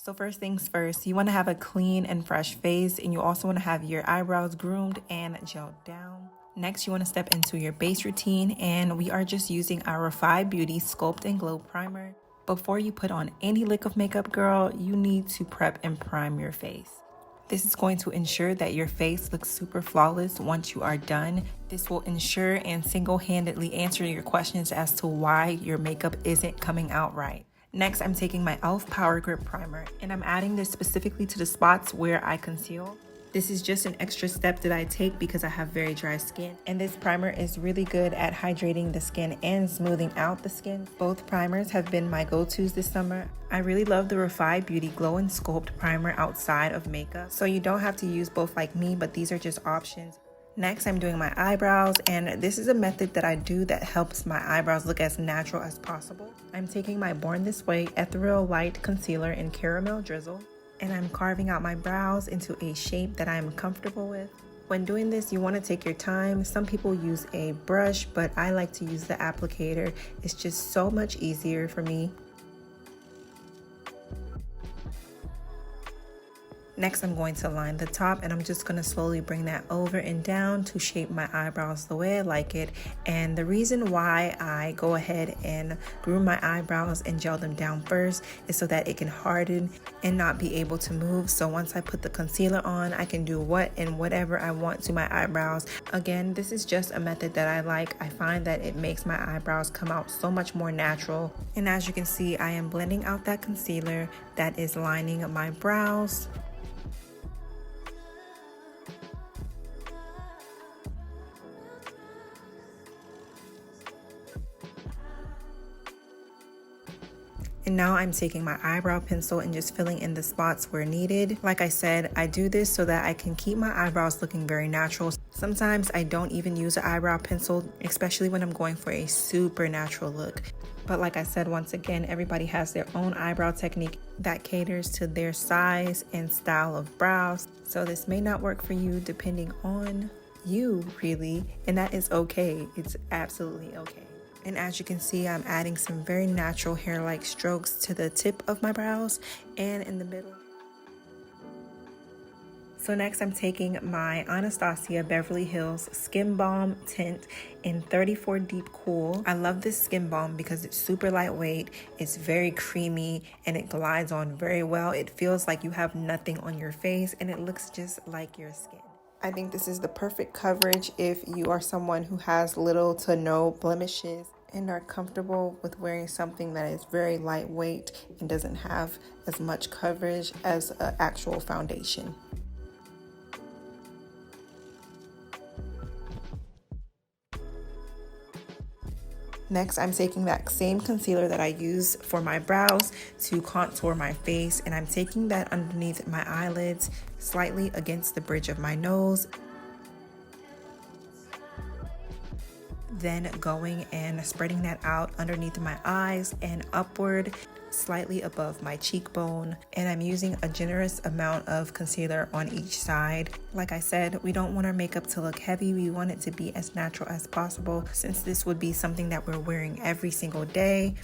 So first things first, you want to have a clean and fresh face, and you also want to have your eyebrows groomed and gelled down. Next, you want to step into your base routine, and we are just using our Refi Beauty Sculpt and Glow Primer. Before you put on any lick of makeup, girl, you need to prep and prime your face. This is going to ensure that your face looks super flawless once you are done. This will ensure and single-handedly answer your questions as to why your makeup isn't coming out right. Next, I'm taking my e.l.f. Power Grip Primer, and I'm adding this specifically to the spots where I conceal. This is just an extra step that I take because I have very dry skin, and this primer is really good at hydrating the skin and smoothing out the skin. Both primers have been my go-tos this summer. I really love the Refi Beauty Glow and Sculpt Primer outside of makeup, so you don't have to use both like me, but these are just options. Next, I'm doing my eyebrows, and this is a method that I do that helps my eyebrows look as natural as possible. I'm taking my Born This Way Ethereal Light Concealer in Caramel Drizzle, and I'm carving out my brows into a shape that I'm comfortable with. When doing this, you want to take your time. Some people use a brush, but I like to use the applicator. It's just so much easier for me. Next, I'm going to line the top, and I'm just going to slowly bring that over and down to shape my eyebrows the way I like it. And the reason why I go ahead and groom my eyebrows and gel them down first is so that it can harden and not be able to move. So once I put the concealer on, I can do whatever I want to my eyebrows. Again, this is just a method that I like. I find that it makes my eyebrows come out so much more natural. And as you can see, I am blending out that concealer that is lining my brows. And now I'm taking my eyebrow pencil and just filling in the spots where needed. Like I said, I do this so that I can keep my eyebrows looking very natural. Sometimes I don't even use an eyebrow pencil, especially when I'm going for a super natural look. But like I said, once again, everybody has their own eyebrow technique that caters to their size and style of brows. So this may not work for you depending on you, really, and that is okay. It's absolutely okay. And as you can see, I'm adding some very natural hair-like strokes to the tip of my brows and in the middle. So next, I'm taking my Anastasia Beverly Hills Skin Balm Tint in 34 Deep Cool. I love this skin balm because it's super lightweight, it's very creamy, and it glides on very well. It feels like you have nothing on your face, and it looks just like your skin. I think this is the perfect coverage if you are someone who has little to no blemishes and are comfortable with wearing something that is very lightweight and doesn't have as much coverage as an actual foundation. Next, I'm taking that same concealer that I use for my brows to contour my face, and I'm taking that underneath my eyelids, slightly against the bridge of my nose. Then going and spreading that out underneath my eyes and upward, slightly above my cheekbone. And I'm using a generous amount of concealer on each side. Like I said, we don't want our makeup to look heavy. We want it to be as natural as possible, since this would be something that we're wearing every single day.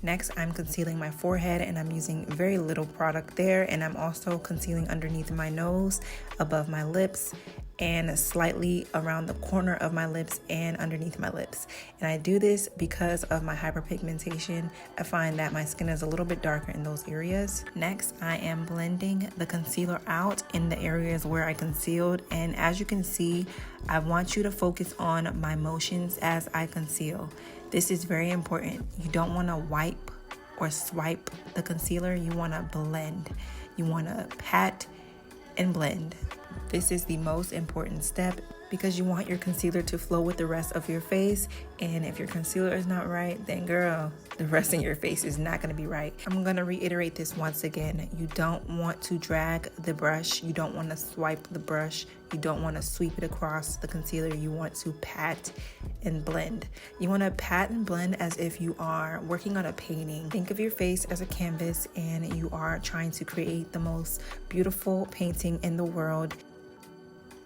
Next, I'm concealing my forehead, and I'm using very little product there, and I'm also concealing underneath my nose, above my lips, and slightly around the corner of my lips and underneath my lips. And I do this because of my hyperpigmentation. I find that my skin is a little bit darker in those areas. Next, I am blending the concealer out in the areas where I concealed, and as you can see, I want you to focus on my motions as I conceal. This is very important. You don't want to wipe or swipe the concealer. You want to blend. You want to pat and blend. This is the most important step because you want your concealer to flow with the rest of your face. And if your concealer is not right, then girl, the rest of your face is not going to be right. I'm going to reiterate this once again. You don't want to drag the brush. You don't want to swipe the brush. You don't want to sweep it across the concealer. You want to pat and blend. You want to pat and blend as if you are working on a painting. Think of your face as a canvas and you are trying to create the most beautiful painting in the world.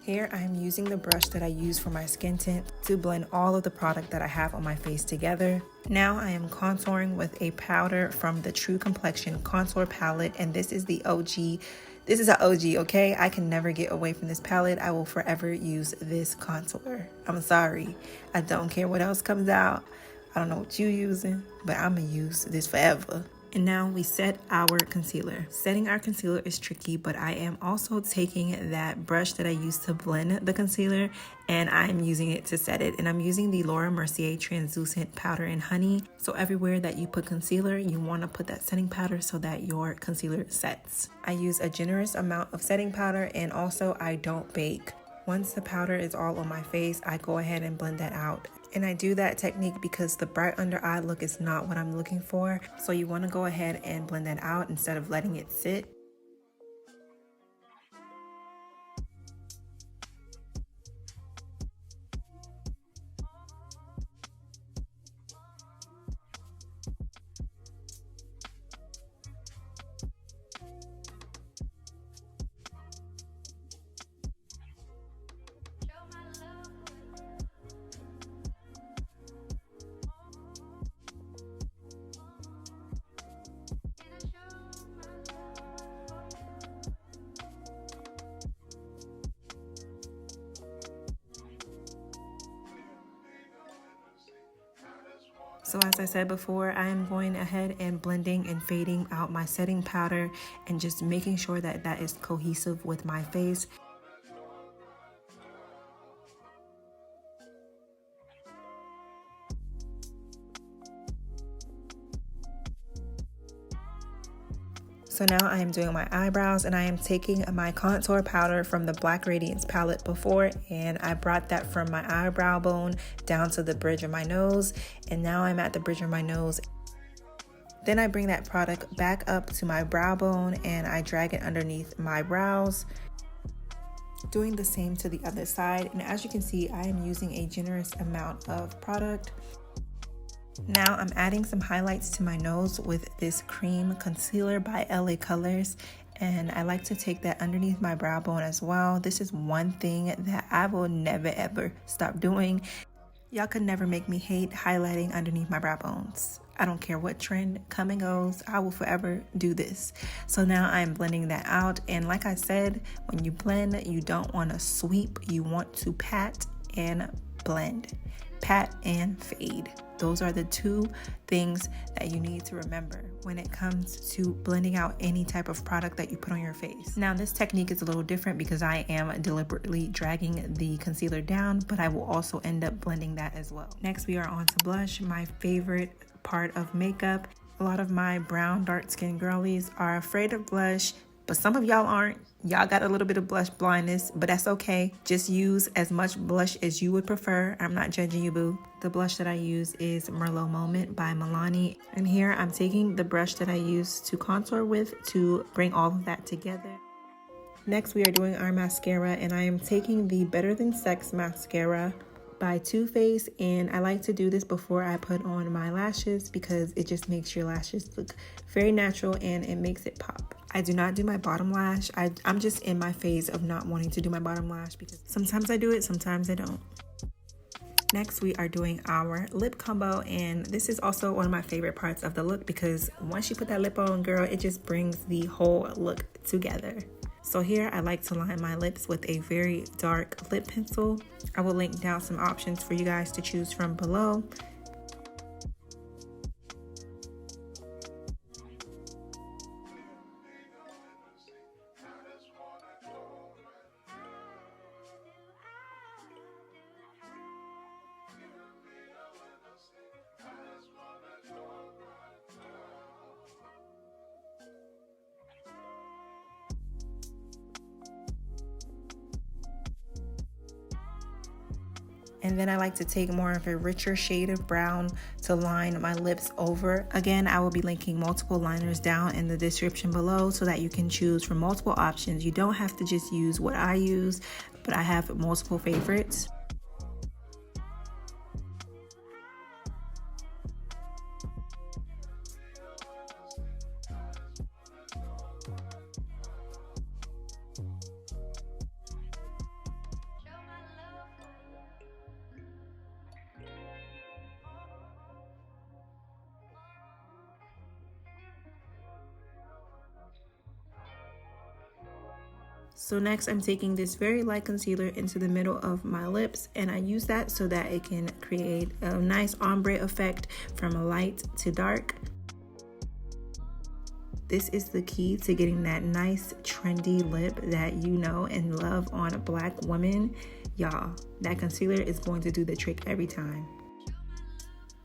Here I am using the brush that I use for my skin tint to blend all of the product that I have on my face together. Now I am contouring with a powder from the True Complexion contour palette, and this is the OG. This is an OG, okay? I can never get away from this palette. I will forever use this contour. I'm sorry. I don't care what else comes out. I don't know what you're using, but I'm gonna use this forever. And now we set our concealer. Setting our concealer is tricky, but I am also taking that brush that I used to blend the concealer and I'm using it to set it. And I'm using the Laura Mercier Translucent Powder in Honey. So everywhere that you put concealer, you want to put that setting powder so that your concealer sets. I use a generous amount of setting powder, and also I don't bake. Once the powder is all on my face, I go ahead and blend that out. And I do that technique because the bright under eye look is not what I'm looking for. So you want to go ahead and blend that out instead of letting it sit. So as I said before, I am going ahead and blending and fading out my setting powder and just making sure that that is cohesive with my face. So now I am doing my eyebrows, and I am taking my contour powder from the Black Radiance palette before, and I brought that from my eyebrow bone down to the bridge of my nose, and now I'm at the bridge of my nose. Then I bring that product back up to my brow bone and I drag it underneath my brows, doing the same to the other side. And as you can see, I am using a generous amount of product. Now I'm adding some highlights to my nose with this cream concealer by LA Colors, and I like to take that underneath my brow bone as well. This is one thing that I will never ever stop doing. Y'all could never make me hate highlighting underneath my brow bones. I don't care what trend come and goes, I will forever do this. So now I'm blending that out, and like I said, when you blend, you don't want to sweep, you want to pat and blend. Pat and fade. Those are the two things that you need to remember when it comes to blending out any type of product that you put on your face. Now this technique is a little different because I am deliberately dragging the concealer down, but I will also end up blending that as well. Next we are on to blush, my favorite part of makeup. A lot of my brown dark skin girlies are afraid of blush, but some of y'all aren't. Y'all got a little bit of blush blindness, but that's okay. Just use as much blush as you would prefer. I'm not judging you, boo. The blush that I use is Merlot Moment by Milani. And here I'm taking the brush that I use to contour with to bring all of that together. Next, we are doing our mascara, and I am taking the Better Than Sex mascara by Too Faced, and I like to do this before I put on my lashes because it just makes your lashes look very natural and it makes it pop. I do not do my bottom lash. I'm just in my phase of not wanting to do my bottom lash because sometimes I do it, sometimes I don't. Next, we are doing our lip combo, and this is also one of my favorite parts of the look because once you put that lip on, girl, it just brings the whole look together. So here I like to line my lips with a very dark lip pencil. I will link down some options for you guys to choose from below. And then I like to take more of a richer shade of brown to line my lips over. Again, I will be linking multiple liners down in the description below so that you can choose from multiple options. You don't have to just use what I use, but I have multiple favorites. So next I'm taking this very light concealer into the middle of my lips, and I use that so that it can create a nice ombre effect from light to dark. This is the key to getting that nice trendy lip that you know and love on Black women. Y'all, that concealer is going to do the trick every time.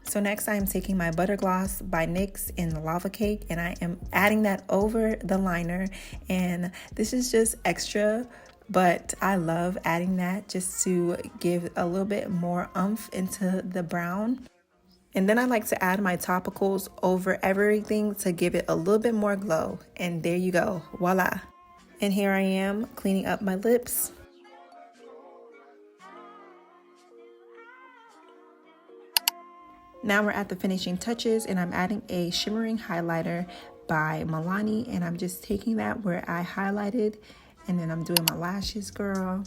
So next I am taking my Butter Gloss by NYX in Lava Cake, and I am adding that over the liner. And this is just extra, but I love adding that just to give a little bit more oomph into the brown. And then I like to add my topicals over everything to give it a little bit more glow. And there you go, voila. And here I am cleaning up my lips. Now we're at the finishing touches, and I'm adding a shimmering highlighter by Milani, and I'm just taking that where I highlighted, and then I'm doing my lashes, girl.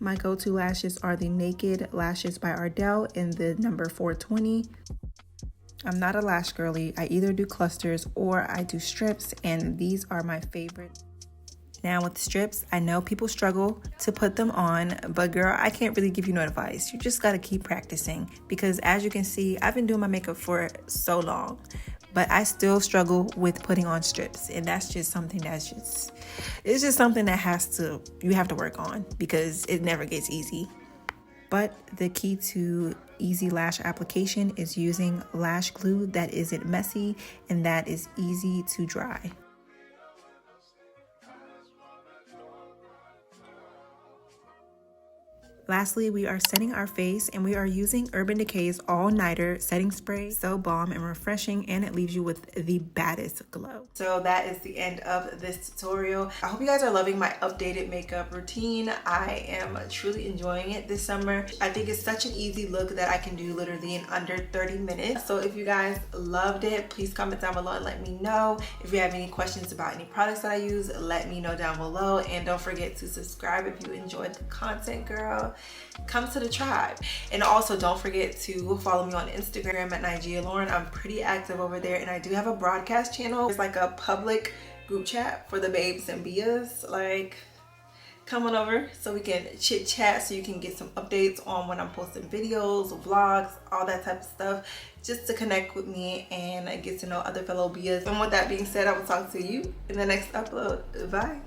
My go-to lashes are the Naked Lashes by Ardell in the number 420. I'm not a lash girly. I either do clusters or I do strips, and these are my favorite. Now with strips, I know people struggle to put them on, but girl, I can't really give you no advice. You just gotta keep practicing, because as you can see, I've been doing my makeup for so long, but I still struggle with putting on strips. And that's just something it's just something that you have to work on, because it never gets easy. But the key to easy lash application is using lash glue that isn't messy and that is easy to dry. Lastly, we are setting our face, and we are using Urban Decay's All Nighter Setting Spray. So balm and refreshing, and it leaves you with the baddest glow. So that is the end of this tutorial. I hope you guys are loving my updated makeup routine. I am truly enjoying it this summer. I think it's such an easy look that I can do literally in under 30 minutes. So if you guys loved it, please comment down below and let me know. If you have any questions about any products that I use, let me know down below. And don't forget to subscribe if you enjoyed the content, girl. Come to the tribe. And also don't forget to follow me on Instagram at nygialauren. I'm pretty active over there, and I do have a broadcast channel. It's like a public group chat for the babes and bias. Like, come on over so we can chit chat, so you can get some updates on when I'm posting videos, vlogs, all that type of stuff, just to connect with me and get to know other fellow bias. And with that being said, I will talk to you in the next upload. Bye.